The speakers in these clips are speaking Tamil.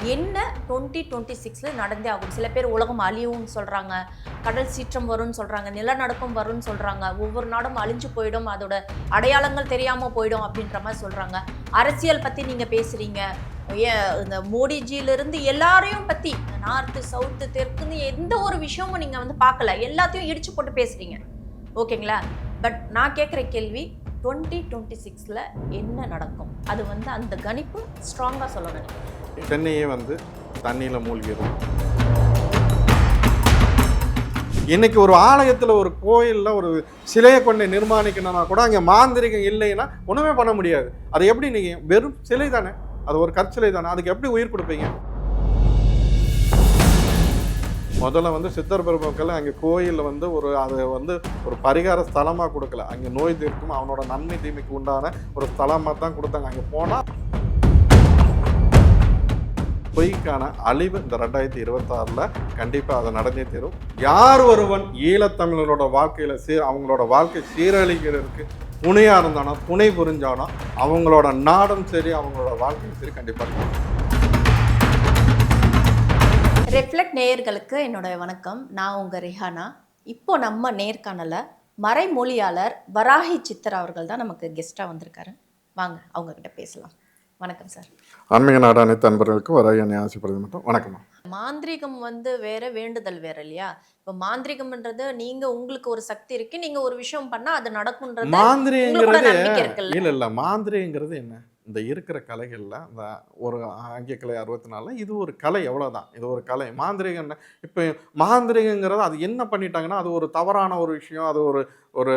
என்ன 2026 நடந்தே ஆகும். சில பேர் உலகம் அழியும்னு சொல்றாங்க, கடல் சீற்றம் வரும்னு சொல்றாங்க, நிலநடுக்கம் வரும்னு சொல்றாங்க, ஒவ்வொரு நாடும் அழிஞ்சு போயிடும், அதோட அடையாளங்கள் தெரியாம போயிடும் அப்படின்ற மாதிரி சொல்றாங்க. அரசியல் பத்தி நீங்க பேசுறீங்க, இந்த மோடிஜியிலிருந்து எல்லாரையும் பத்தி நார்த்து சவுத்து தெற்குன்னு எந்த ஒரு விஷயமும் நீங்க வந்து பார்க்கல, எல்லாத்தையும் இடிச்சு போட்டு பேசுறீங்க. ஓகேங்களா? பட் நான் கேட்குற கேள்வி 2026ல என்ன நடக்கும்? அது வந்து அந்த கணிப்பு ஸ்ட்ராங்கா சொல்லணும். சென்னையே வந்து தண்ணியில் மூழ்கிடும். இன்னைக்கு ஒரு ஆலயத்தில் ஒரு கோயிலில் ஒரு சிலையை கொண்டு நிர்மாணிக்கணும்னா கூட அங்கே மாந்திரிகம் இல்லைன்னா ஒன்றுமே பண்ண முடியாது. அது எப்படி நீங்கள் வெறும் சிலை தானே, அது ஒரு கற்சிலை தானே, அதுக்கு எப்படி உயிர் கொடுப்பீங்க? முதல்ல வந்து சித்தர் பெருமக்கள் அங்கே கோயிலில் வந்து அதை வந்து ஒரு பரிகார ஸ்தலமாக கொடுக்கல, அங்கே நோய் தீர்க்கும் அவனோட நன்மை தீமைக்கு உண்டான ஒரு ஸ்தலமாக தான் கொடுத்தாங்க. அங்கே போனால் பொய்க்கான அழிவு இந்த 2026 கண்டிப்பாக அதை நடந்தே தரும். யார் ஒருவன் ஈழத்தமிழரோட வாழ்க்கையில் அவங்களோட வாழ்க்கை சீரழிக்கிறதுக்கு துணையாக இருந்தானோ, துணை புரிஞ்சானோ, அவங்களோட நாடும் சரி, அவங்களோட வாழ்க்கையும் சரி கண்டிப்பாக. ரெஃப்ளெக்ட் நேயர்களுக்கு என்னோட வணக்கம். நான் உங்கள் ரிஹானா. இப்போ நம்ம நேர்காணல மறைமொழியாளர் வராகி சித்தர் அவர்கள் தான் நமக்கு கெஸ்ட்டாக வந்திருக்காரு. வாங்க அவங்கக்கிட்ட பேசலாம். வணக்கம் சார். ஆன்மீக நாடு அனைத்து அன்பர்களுக்கு வராகி ஆசைப்படுறது மட்டும் வணக்கம். மாந்திரிகம் வந்து வேற, வேண்டுதல் வேற இல்லையா? இப்போ மாந்திரிகம்ன்றது நீங்க உங்களுக்கு ஒரு சக்தி இருக்கு, நீங்க ஒரு விஷயம் பண்ணா அது நடக்கும்ன்றது மாந்திரிகங்கிறது இல்ல மாந்திரிகங்கிறது என்ன? இந்த இருக்கிற கலைகளில் இந்த ஒரு ஆங்கில கலை 64 இது ஒரு கலை, எவ்வளோதான். இது ஒரு கலை. மாந்திரிகம் இப்போ மாந்திரிகங்கிறது அது என்ன பண்ணிட்டாங்கன்னா அது ஒரு தவறான ஒரு விஷயம், அது ஒரு ஒரு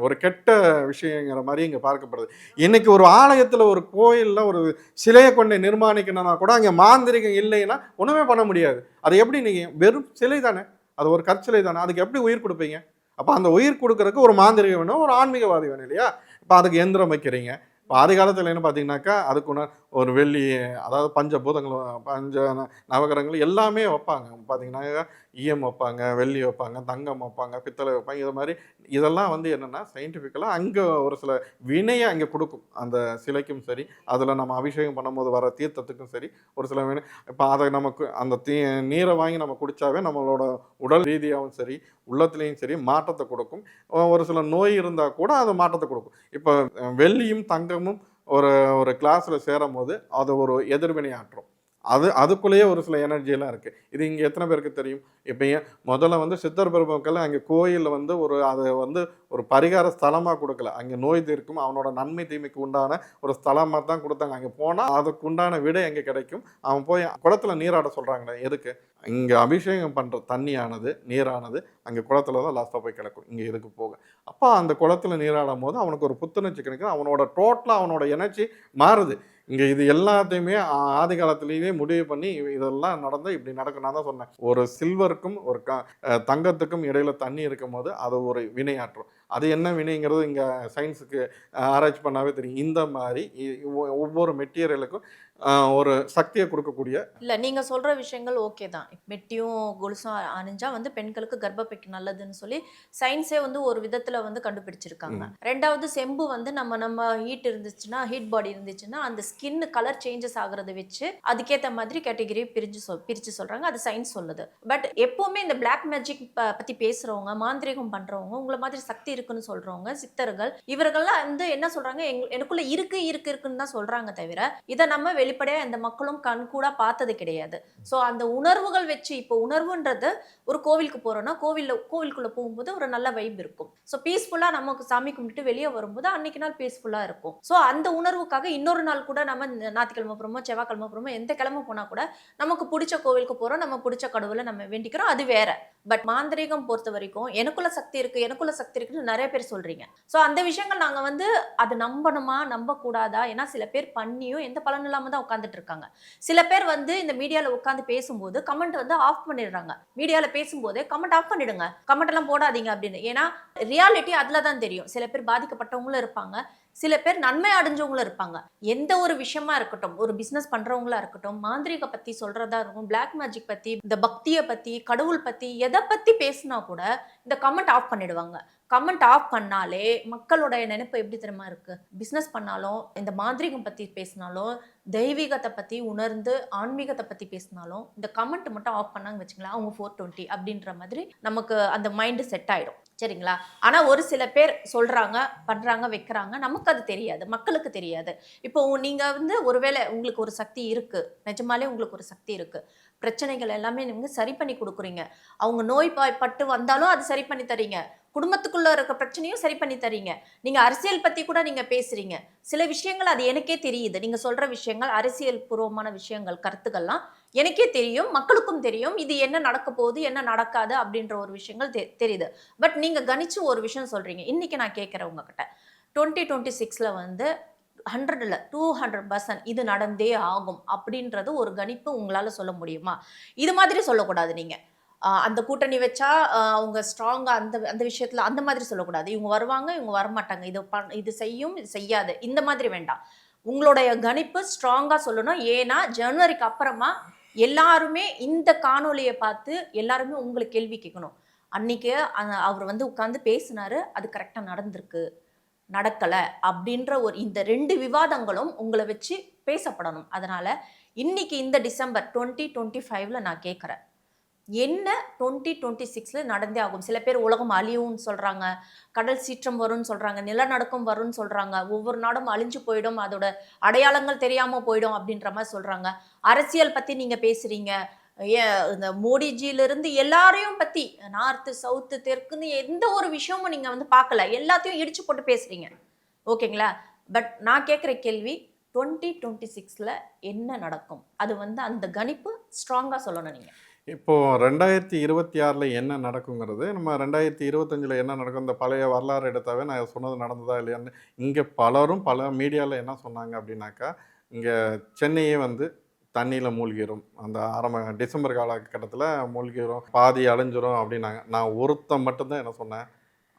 ஒரு கெட்ட விஷயங்கிற மாதிரி இங்கே பார்க்கப்படுது. இன்னைக்கு ஒரு ஆலயத்தில் ஒரு கோயிலில் ஒரு சிலையை கொண்டு நிர்மாணிக்கணும்னா கூட அங்கே மாந்திரிகம் இல்லைன்னா ஒன்றுமே பண்ண முடியாது. அது எப்படி நீங்கள் வெறும் சிலை தானே, அது ஒரு கற்சிலை தானே, அதுக்கு எப்படி உயிர் கொடுப்பீங்க? அப்போ அந்த உயிர் கொடுக்கறதுக்கு ஒரு மாந்திரிகம் வேணும், ஒரு ஆன்மீகவாதி வேணும் இல்லையா? இப்போ அதுக்கு எந்திரம் வைக்கிறீங்க. இப்போ ஆதி காலத்தில் என்ன பார்த்தீங்கன்னாக்கா அதுக்குன்னு ஒரு வெள்ளி, அதாவது பஞ்சபூதங்கள், நவகிரகங்கள் எல்லாமே வைப்பாங்க. பார்த்தீங்கன்னா ஈயம் வைப்பாங்க, வெள்ளி வைப்பாங்க, தங்கம் வைப்பாங்க, பித்தளை வைப்பாங்க. இது மாதிரி இதெல்லாம் வந்து என்னென்னா சயின்டிஃபிக்கலாக அங்கே ஒரு சில வினையை அங்கே கொடுக்கும். அந்த சிலைக்கும் சரி, அதில் நம்ம அபிஷேகம் பண்ணும்போது வர தீர்த்தத்துக்கும் சரி ஒரு சில வினை. இப்போ அதை நமக்கு அந்த நீரை வாங்கி நம்ம குடித்தாவே நம்மளோட உடல் ரீதியாகவும் சரி, உள்ளத்துலேயும் சரி மாற்றத்தை கொடுக்கும். ஒரு சில நோய் இருந்தால் கூட அது மாற்றத்தை கொடுக்கும். இப்போ வெள்ளியும் தங்கமும் ஒரு ஒரு கிளாஸில் சேரும் போது அது ஒரு எதிர்வினை ஆற்றும். அதுக்குள்ளேயே ஒரு சில எனர்ஜியெல்லாம் இருக்குது. இது இங்கே எத்தனை பேருக்கு தெரியும்? இப்போ ஏன் முதல்ல வந்து சித்தர் பெருமக்கள் அங்கே கோயிலில் வந்து அதை வந்து ஒரு பரிகார ஸ்தலமாக கொடுக்கல, அங்கே நோய் தீர்க்கும் அவனோட நன்மை தீமைக்கு உண்டான ஒரு ஸ்தலமாக தான் கொடுத்தாங்க. அங்கே போனால் அதுக்கு உண்டான விடை எங்கே கிடைக்கும்? அவன் போய் குளத்தில் நீராட சொல்கிறாங்களே, எதுக்கு? இங்கே அபிஷேகம் பண்ணுற தண்ணியானது, நீரானது அங்கே குளத்துல தான் லாஸ்ட்டாக போய் கிடக்கும், இங்கே எதுக்கு போக. அப்போ அந்த குளத்தில் நீராடும் போது அவனுக்கு ஒரு புத்துணர்ச்சி கிடைக்கும், அவனோட டோட்டலாக அவனோட எனர்ஜி மாறுது. இங்கே இது எல்லாத்தையுமே ஆதி காலத்திலேயே முடிவு பண்ணி இதெல்லாம் நடந்தால் இப்படி நடக்கும். நான் தான் சொன்னேன், ஒரு சில்வருக்கும் ஒரு தங்கத்துக்கும் இடையில தண்ணி இருக்கும் போது அது ஒரு வினையாற்றும். அது என்ன வினைங்கிறது இங்கே சயின்ஸுக்கு ஆராய்ச்சி பண்ணாவே தெரியும். இந்த மாதிரி ஒவ்வொரு மெட்டீரியலுக்கும் ஒரு சக்தியை கொடுக்கக்கூடிய. இல்லை, நீங்கள் சொல்கிற விஷயங்கள் ஓகே தான். மெட்டியும் கொலுசும் அணிஞ்சா வந்து பெண்களுக்கு கர்ப்பப்பைக்கு நல்லதுன்னு சொல்லி சயின்ஸே வந்து ஒரு விதத்தில் வந்து கண்டுபிடிச்சிருக்காங்க. ரெண்டாவது செம்பு வந்து நம்ம ஹீட் இருந்துச்சுன்னா, ஹீட் பாடி இருந்துச்சுன்னா அந்த ஸ்கின் கலர் சேஞ்சஸ் ஆகுறத வச்சு அதுக்கேற்ற மாதிரி கேட்டகரி பிரித்து சொல்கிறாங்க. அது சயின்ஸ் சொல்லுது. பட் எப்போவுமே இந்த பிளாக் மேஜிக் பற்றி பேசுகிறவங்க, மாந்திரிகம் பண்ணுறவங்க, உங்களை மாதிரி சக்தி இருக்குன்னு சொல்கிறவங்க, சித்தர்கள், இவர்கள்லாம் வந்து என்ன சொல்கிறாங்க, எனக்குள்ள இருக்குன்னு தான் சொல்கிறாங்க தவிர இதை நம்ம வெளிப்படையா இந்த மக்களும் கண்கூடா பார்த்தது கிடையாது. ஸோ அந்த உணர்வுகள் வச்சு, இப்போ உணர்வுன்றது ஒரு கோவிலுக்கு போறோம்னா கோவிலுக்குள்ள போகும்போது ஒரு நல்ல வைப் இருக்கும். ஸோ பீஸ்ஃபுல்லா நமக்கு சாமி கும்பிட்டு வெளியே வரும்போது அன்னைக்கு நாள் பீஸ்ஃபுல்லா இருக்கும். ஸோ அந்த உணர்வுக்காக இன்னொரு நாள் கூட நம்ம ஞாயிற்றுக்கிழமை போறோமோ, செவ்வாய்க்கிழமை போறோமோ, எந்த கிழமை போனா கூட நமக்கு பிடிச்ச கோவிலுக்கு போறோம், நம்ம பிடிச்ச கடவுளை நம்ம வேண்டிக்கிறோம், அது வேற. பட் மாந்திரீகம் பொறுத்த வரைக்கும் எனக்குள்ள சக்தி இருக்குன்னு நிறைய பேர் சொல்றீங்க. ஸோ அந்த விஷயங்கள் நாங்க வந்து அது நம்பணுமா நம்பக்கூடாதா? ஏன்னா சில பேர் பண்ணியும் எந்த பலன் இல்லாம தான் உட்காந்துட்டு இருக்காங்க. சில பேர் வந்து இந்த மீடியால உட்காந்து பேசும்போது கமெண்ட் வந்து ஆஃப் பண்ணிடுறாங்க. மீடியால பேசும்போதே கமெண்ட் ஆஃப் பண்ணிடுங்க, கமெண்ட் எல்லாம் போடாதீங்க அப்படின்னு. ஏன்னா ரியாலிட்டி அதுல தான் தெரியும். சில பேர் பாதிக்கப்பட்டவங்களும் இருப்பாங்க, சில பேர் நன்மை அடைஞ்சவங்களும் இருப்பாங்க. எந்த ஒரு விஷயமா இருக்கட்டும், ஒரு பிசினஸ் பண்றவங்களா இருக்கட்டும், மாந்திரிக பத்தி சொல்றதா இருக்கும், பிளாக் மேஜிக் பத்தி, இந்த பக்தியை பத்தி, கடவுள் பத்தி, எதை பத்தி பேசினா கூட இந்த கமெண்ட் ஆஃப் பண்ணிடுவாங்க. கமெண்ட் ஆஃப் பண்ணாலே மக்களோட நினைப்பு எப்படி தெரியுமா இருக்கு? பிசினஸ் பண்ணாலும், இந்த மாந்திரீகம் பத்தி பேசினாலும், தெய்வீகத்தை பத்தி உணர்ந்து ஆன்மீகத்தை பத்தி பேசினாலும், இந்த கமெண்ட் மட்டும் ஆஃப் பண்ணாங்க வச்சுங்களேன், அவங்க 420 அப்படின்ற மாதிரி நமக்கு அந்த மைண்ட் செட் ஆயிடும். சரிங்களா? ஆனா ஒரு சில பேர் சொல்றாங்க, பண்றாங்க, வைக்கிறாங்க. நமக்கு அது தெரியாது. மக்களுக்கு தெரியாது. இப்போ நீங்க வந்து ஒருவேளை உங்களுக்கு ஒரு சக்தி இருக்கு. நிஜமாலே உங்களுக்கு ஒரு சக்தி இருக்கு. பிரச்சனைகள் எல்லாமே நீங்க சரி பண்ணி குடுக்குறீங்க. அவங்க நோய்வாய்ப்பட்டு வந்தாலும் அது சரி பண்ணி தர்றீங்க. குடும்பத்துக்குள்ள இருக்க பிரச்சனையும் சரி பண்ணி தர்றீங்க. நீங்க அரசியல் பத்தி கூட நீங்க பேசுறீங்க. சில விஷயங்கள் அது எனக்கே தெரியுது. நீங்க சொல்ற விஷயங்கள் அரசியல் பூர்வமான விஷயங்கள், கருத்துக்கள்லாம் எனக்கே தெரியும். மக்களுக்கும் தெரியும். இது என்ன நடக்க போகுது, என்ன நடக்காது அப்படின்ற ஒரு விஷயங்கள் தெரியுது. பட் நீங்க கணிச்சு ஒரு விஷயம் சொல்றீங்க. இன்னைக்கு நான் கேட்கிறேன் உங்ககிட்ட. 2026ல வந்து 100ல 200% இது நடந்தே ஆகும் அப்படின்றது ஒரு கணிப்பு உங்களால சொல்ல முடியுமா? இது மாதிரி சொல்லக்கூடாது நீங்க. அந்த கூட்டணி வச்சா அவங்க ஸ்ட்ராங்கா அந்த அந்த விஷயத்துல அந்த மாதிரி சொல்லக்கூடாது. இவங்க வருவாங்க, இவங்க வரமாட்டாங்க. இது செய்யும், இது செய்யாது. இந்த மாதிரி வேண்டாம். உங்களுடைய கணிப்பு ஸ்ட்ராங்கா சொல்லணும். ஏன்னா, ஜனவரிக்கு அப்புறமா எல்லாருமே இந்த காணொளிய பார்த்து எல்லாருமே உங்கள கேள்வி கேட்கணும். அன்னைக்கு அவர் வந்து உட்கார்ந்து பேசினாரு. அது கரெக்ட்டா நடந்திருக்கு. நடக்கல அப்படின்ற ஒரு இந்த 2 விவாதங்களும் உங்கள வச்சு பேசப்படணும். அதனால இன்னைக்கு இந்த டிசம்பர் 2025ல நான் கேட்கிறேன். என்ன 2026ல நடந்தே ஆகும். சில பேர் உலகம் அழியும்னு சொல்றாங்க. கடல் சீற்றம் வரும்னு சொல்றாங்க. நிலநடுக்கம் வரும்னு சொல்றாங்க. ஒவ்வொரு நாடும் அழிஞ்சு போயிடும். அதோட அடையாளங்கள் தெரியாம போயிடும் அப்படின்ற மாரி சொல்றாங்க. அரசியல் பத்தி நீங்க பேசுறீங்க. இந்த மோடிஜியிலிருந்து எல்லாரையும் பத்தி நார்த், சவுத், தெற்குன்னு எந்த ஒரு விஷயமும் நீங்க வந்து பார்க்கல. எல்லாத்தையும் இடிச்சு போட்டு பேசுறீங்க. ஓகேங்களா? பட் நான் கேட்கிற கேள்வி 2026ல என்ன நடக்கும்? அது வந்து அந்த கணிப்பு ஸ்ட்ராங்கா சொல்லணும் நீங்க. இப்போ 2026ல என்ன நடக்குங்கிறது, நம்ம 2025ல என்ன நடக்கும், இந்த பழைய வரலாறு எடுத்தாவே நான் சொன்னது நடந்ததா இல்லையான்னு, இங்க பலரும் பல மீடியால என்ன சொன்னாங்க அப்படின்னாக்கா, இங்க சென்னையே வந்து தண்ணீல மூழ்கிரும். அந்த டிசம்பர் காலகட்டத்தில மூழ்கிரும். பாதி அழிஞ்சிரும் அப்படின்னாங்க. நான் ஒருத்தன் மட்டும் தான் என்ன சொன்னேன்,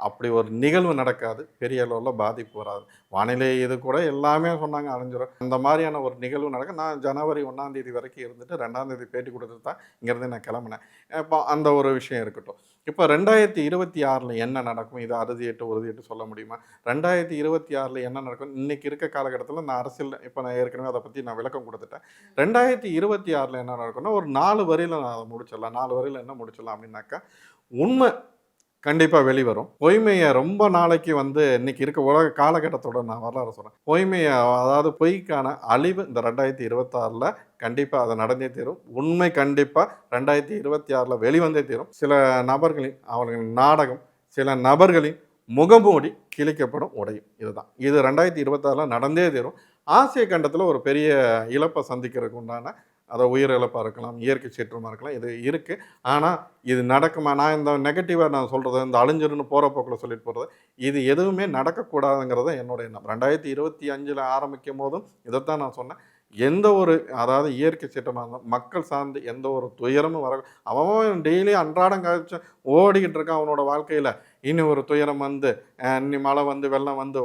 அப்படி ஒரு நிகழ்வு நடக்காது. பெரிய அளவுல பாதிப்பு வராது. வானிலை இது கூட எல்லாமே சொன்னாங்க அழிஞ்சிரும். அந்த மாரியான ஒரு நிகழ்வு நடக்க நான் ஜனவரி 1ஆம் தேதி வரைக்கும் இருந்துட்டு 2ஆம் தேதி பேட்டி குடுத்துட்டு தான் இங்கேருந்து நான் கிளம்புனேன். இப்போ அந்த ஒரு விஷயம் இருக்கட்டும். இப்போ 2026ல என்ன நடக்கும்? இது அறுதியிட்டு, உறுதியிட்டு சொல்ல முடியுமா? 2026ல என்ன நடக்கும்? இன்னைக்கு இருக்க காலகட்டத்தில நான் அரசியல் இப்போ நான் ஏற்கனவே அத பத்தி நான் விளக்கம் குடுத்துட்டேன். 2026ல என்ன நடக்கும்னா, ஒரு 4 வரியில நான் அத முடிச்சிடலாம். 4 வரியில என்ன முடிச்சிடலாம் அப்படின்னாக்கா, உண்மை கண்டிப்பா வெளிவரும். பொய்மைய ரொம்ப நாளைக்கு வந்து இன்னைக்கு இருக்க உலக காலகட்டத்தோட நான் வரலாற சொல்றேன். பொய்மைய அதாவது பொய்க்கான அழிவு இந்த 2026ல கண்டிப்பா அது நடந்தே தீரும். உண்மை கண்டிப்பா 2026ல வெளிவந்தே தீரும். சில நபர்களின் அவர்களின் நாடகம், சில நபர்களின் முகமூடி கிழிக்கப்படும், உடையும். இதுதான். இது 2026ல நடந்தே தீரும். ஆசிய கண்டத்தில ஒரு பெரிய இழப்ப சந்திக்கிறதுக்கு உண்டான உயிர் இழப்பா இருக்கலாம், இயற்கை சீற்றமா இருக்கலாம். இது இருக்கு. ஆனா, இது நடக்குமா? நான் இந்த நெகட்டிவா நான் சொல்றது, இந்த அழிஞ்சிரும்னு போற போக்குல சொல்லிட்டு போறது, இது எதுவுமே நடக்கக்கூடாதுங்கிறது தான் என்னோட எண்ணம். 2025ல ஆரம்பிக்கும்போதும் இதத்தான் நான் சொன்னேன். எந்த ஒரு அதாவது இயற்கை சீற்றமா இருந்தாலும், மக்கள் சார்ந்து எந்த ஒரு துயரமும் அவன் டெய்லி அன்றாடம் ஓடிக்கிட்டு இருக்கான் அவனோட வாழ்க்கையில. இனி ஒரு துயரம் வந்து, இனி மழை வந்து, வெள்ளம் வந்து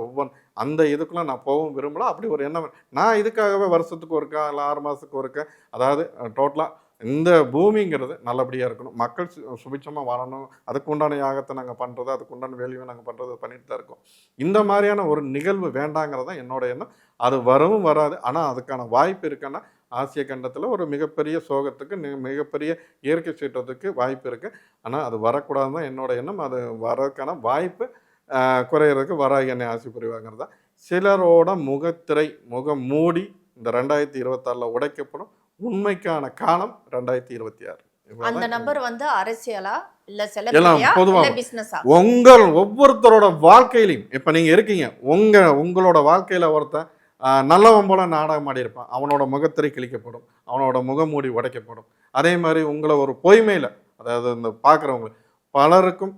அந்த இதுக்குள்ள நான் போகவும் விரும்பல. அப்படி ஒரு எண்ணம் நான் இதுக்காகவே வருஷத்துக்கு ஒருக்கா, இல்ல 6 மாசத்துக்கு ஒருக்கா, அதாவது டோட்டலா இந்த பூமிங்கிறது நல்லபடியா இருக்கணும். மக்கள் சுபிட்சமா வாழணும். அதுக்கு உண்டான யாகத்த நாங்க பண்றது, அதுக்கு உண்டான வேலையும் நாங்க பண்றது பண்ணிட்டு தான் இருக்கோம். இந்த மாரியான ஒரு நிகழ்வு வேண்டாங்கிறது தான் என்னோட எண்ணம். அது வரவும் வராது. ஆனா, அதுக்கான வாய்ப்பு இருக்குன்னா, ஆசிய கண்டத்தில ஒரு மிகப்பெரிய சோகத்துக்கு, மிகப்பெரிய இயற்கை சீற்றத்துக்கு வாய்ப்பு இருக்கு. ஆனா, அது வரக்கூடாதுன்னு தான் என்னோட எண்ணம். அது வரதுக்கான வாய்ப்பு குறையிறதுக்கு வராகி அன்னை ஆசி புரிவாங்கிறது தான். சிலரோட முகத்திரை, முகமூடி இந்த 2026ல உடைக்கப்படும். உண்மைக்கான காலம் 2026. அந்த நபர் வந்து அரசியலா? இல்ல எல்லாம் செலிபிரிட்டியா? பொதுவா இல்ல பிசினஸா? ஒவ்வொருத்தரோட வாழ்க்கையிலையும் இப்ப நீங்க இருக்கீங்க. உங்களோட வாழ்க்கையில ஒருத்தன் நல்லவன் போல நாடகம் ஆடியிருப்பான். அவனோட முகத்திரை கிழிக்கப்படும். அவனோட முகமூடி உடைக்கப்படும். அதே மாரி உங்கள ஒரு பொய்மையில, அதாவது இந்த பார்க்குறவங்க பலருக்கும்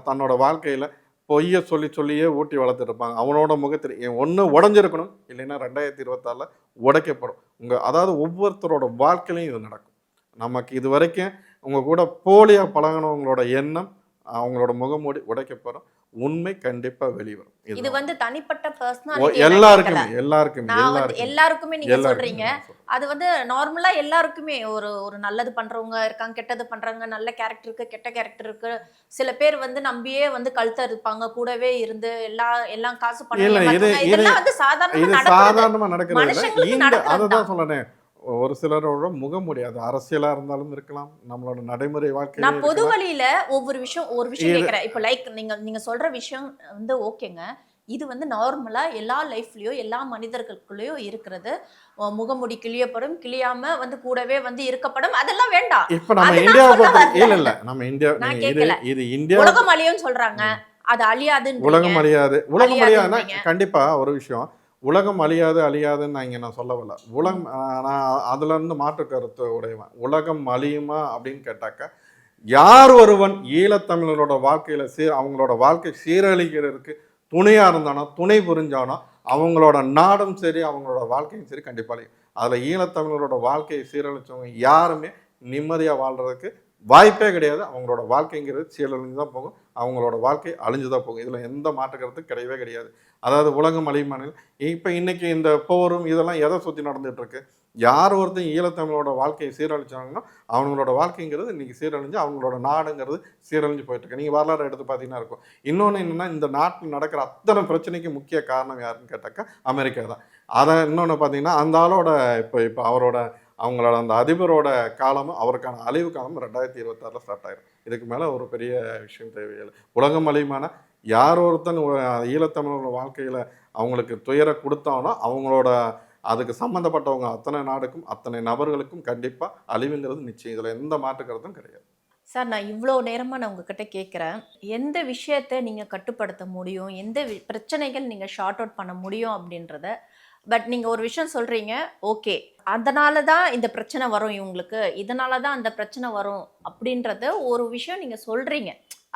தன்னோட வாழ்க்கையில பொய்ய சொல்லி சொல்லியே ஊட்டி வளர்த்துட்டு இருப்பாங்க. அவனோட முகத்திரை ஒண்ணு உடைஞ்சிருக்கணும். இல்லைன்னா 2026ல உடைக்கப்படும். அதாவது ஒவ்வொருத்தரோட வாழ்க்கையிலயும் இது நடக்கும். நமக்கு இதுவரைக்கும் உங்க கூட போலியா பழகுனவங்களோட எண்ணம், அவங்களோட முகமூடி உடைக்கப்படும். உண்மை கண்டிப்பா வெளிவரும். இது வந்து தனிப்பட்ட ஓ, பர்சனாலிட்டி எல்லாருக்குமே எல்லாருக்குமே நான் வந்து எல்லாருக்குமே எல்லாருக்குமே நீங்க எல்லாருக்குமே சொல்றீங்க. நான் சொல்றேன். அது வந்து நார்மலா எல்லாருக்குமே ஒரு ஒரு நல்லது பண்றவங்க இருக்காங்க, கெட்டது பண்றாங்க, நல்ல கேரக்டர் இருக்கு, கெட்ட கேரக்டர் இருக்கு. சில பேர் வந்து நம்பியே வந்து கழுத்த அறுப்பாங்க, கூடவே இருந்து எல்லாம் காசு பணம் இல்ல இது ஏமாத்துவாங்க. இது இதெல்லாம் வந்து சாதாரணமா இது நடக்குறது. சாதாரணமா நடக்கிறது இல்ல. மனுஷங்களுக்கு இந்த நடக்கிறது தான். அததான் சொல்றேனே. ஒரு சிலரோட முகமூடி அது அரசியலா இருந்தாலும் இருக்கலாம். நம்மளோட நடைமுறை வாழ்க்கையிலே நான் பொது இருக்கலாம். வழியில ஒரு விஷயம் இது கேட்கிறேன். இப்ப லைக் நீங்க நீங்க சொல்ற விஷயம் வந்து ஓகேங்க. இது வந்து நார்மலா எல்லா லைஃப்லயும், எல்லா மனிதர்களுக்குள்ளயும் இருக்கிறது. முகமுடி கிழியப்படும், கிழியாம வந்து கூடவே வந்து இருக்கப்படும். அதெல்லாம் வேண்டாம். இப்ப நம்ம அது நான் இந்தியாவ சொல்ல பொறுத்த வரல. இல்ல. நம்ம இந்தியா நான் இது கேட்கல. இது இந்தியாவ உலகம் அழியும்னு சொல்றாங்க. ம். அது அழியாதுன்றீங்க. உலகம் அழியாது. உலகம் அழியாதுன்னா அழியாதுன்றீங்க. கண்டிப்பா ஒரு விஷயம். உலகம் அழியாது, அழியாதுன்னு நான் சொல்ல வரல. ம். நான் அதுலருந்து மாற்று கருத்து உடையவன். உலகம் அழியுமா அப்படின்னு கேட்டாக்கா, யார் ஒருவன் ஈழத்தமிழரோட வாழ்க்கையில அவங்களோட வாழ்க்கை சீரழிக்கிறதுக்கு துணையா இருந்தானோ, துணை புரிஞ்சானோ, அவங்களோட நாடும் சரி, அவங்களோட வாழ்க்கையும் சரி கண்டிப்பா அழியும். அதுல ஈழத்தமிழரோட வாழ்க்கையை சீரழிச்சவங்க யாருமே நிம்மதியா வாழ்றதுக்கு வாய்ப்பே கிடையாது. அவங்களோட வாழ்க்கைங்கிறது சீரழிஞ்சு தான் போகும். அவங்களோட வாழ்க்கை அழிஞ்சு தான் போகும். இதுல எந்த மாற்று கருத்தும் கிடையவே கிடையாது. அதாவது உலகம் அழியுமானில் இப்ப இன்னைக்கு இந்த போரும் இதெல்லாம் எதை சுத்தி நடந்துட்டு இருக்கு? யார் ஒருத்தன் ஈழத்தமிழோட வாழ்க்கையை சீரழிச்சாங்கன்னா, அவங்களோட வாழ்க்கைங்கிறது இன்னைக்கு சீரழிஞ்சு, அவங்களோட நாடுங்கிறது சீரழிஞ்சு போயிட்டு இருக்கு. நீங்க வரலாறு எடுத்து பார்த்தீங்கன்னா இருக்கும். இன்னொன்னு என்னன்னா, இந்த நாட்டில் நடக்கிற அத்தனை பிரச்சனைக்கு முக்கிய காரணம் யாருன்னு கேட்டாக்கா, அமெரிக்கா தான். இன்னொன்னு பார்த்தீங்கன்னா, அந்த ஆளோட இப்ப இப்ப அவரோட அவங்களோட அந்த அதிபரோட காலமும், அவருக்கான அழிவு காலமும் 2026ல ஸ்டார்ட் ஆயிரும். இதுக்கு மேல ஒரு பெரிய விஷயம் தேவையில்ல. உலகம் அழியுமானா, யார் ஒருத்தன் ஈழத்தமிழரோட வாழ்க்கையில அவங்களுக்கு துயர குடுத்தானோ, அவங்களோட அதுக்கு சம்மந்தப்பட்டவங்க அத்தனை நாடுக்கும், அத்தனை நபர்களுக்கும் கண்டிப்பா அழிவுங்கிறது நிச்சயம். இதுல எந்த மாற்று கருத்தும் கிடையாது. சார் நான் இவ்ளோ நேரமா நான் உங்ககிட்ட கேட்கிறேன். எந்த விஷயத்த நீங்க கட்டுப்படுத்த முடியும்? எந்த பிரச்சனைகள் நீங்க ஷார்ட் அவுட் பண்ண முடியும் அப்படின்றத. பட் நீங்க ஒரு விஷயம் சொல்றீங்க. ஓகே. அதனால தான் இந்த பிரச்சனை வரும் இவங்களுக்கு. இதனால தான் அந்த பிரச்சனை வரும் அப்படின்றத ஒரு விஷயம் நீங்க சொல்றீங்க.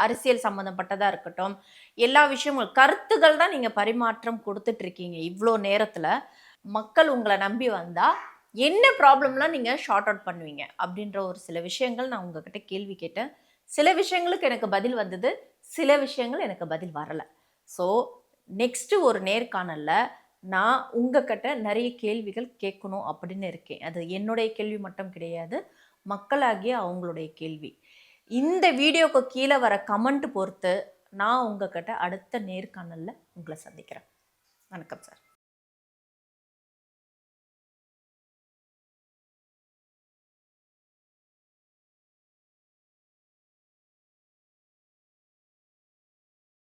அரசியல் சம்மந்தப்பட்டதா இருக்கட்டும். எல்லா விஷயமும் கருத்துக்கள் தான் நீங்க பரிமாற்றம் குடுத்துட்டு இருக்கீங்க இவ்ளோ நேரத்துல. மக்கள் உங்கள நம்பி வந்தா என்ன ப்ராப்ளம்லாம் நீங்க ஷார்ட் அவுட் பண்ணுவீங்க? அப்படின்ற ஒரு சில விஷயங்கள் நான் உங்ககிட்ட கேள்வி கேட்டேன். சில விஷயங்களுக்கு எனக்கு பதில் வந்தது. சில விஷயங்கள் எனக்கு பதில் வரல. ஸோ நெக்ஸ்ட் ஒரு நேர்காணல்ல நான் உங்ககிட்ட நெறைய கேள்விகள் கேட்கணும் அப்படின்னு இருக்கேன். அது என்னுடைய கேள்வி மட்டும் கிடையாது. மக்களாகிய அவங்களுடைய கேள்வி. இந்த வீடியோக்கு கீழ வர கமெண்ட் பொறுத்து நான் உங்ககிட்ட அடுத்த நேர்காணல்ல உங்கள சந்திக்கிறேன். வணக்கம் சார்.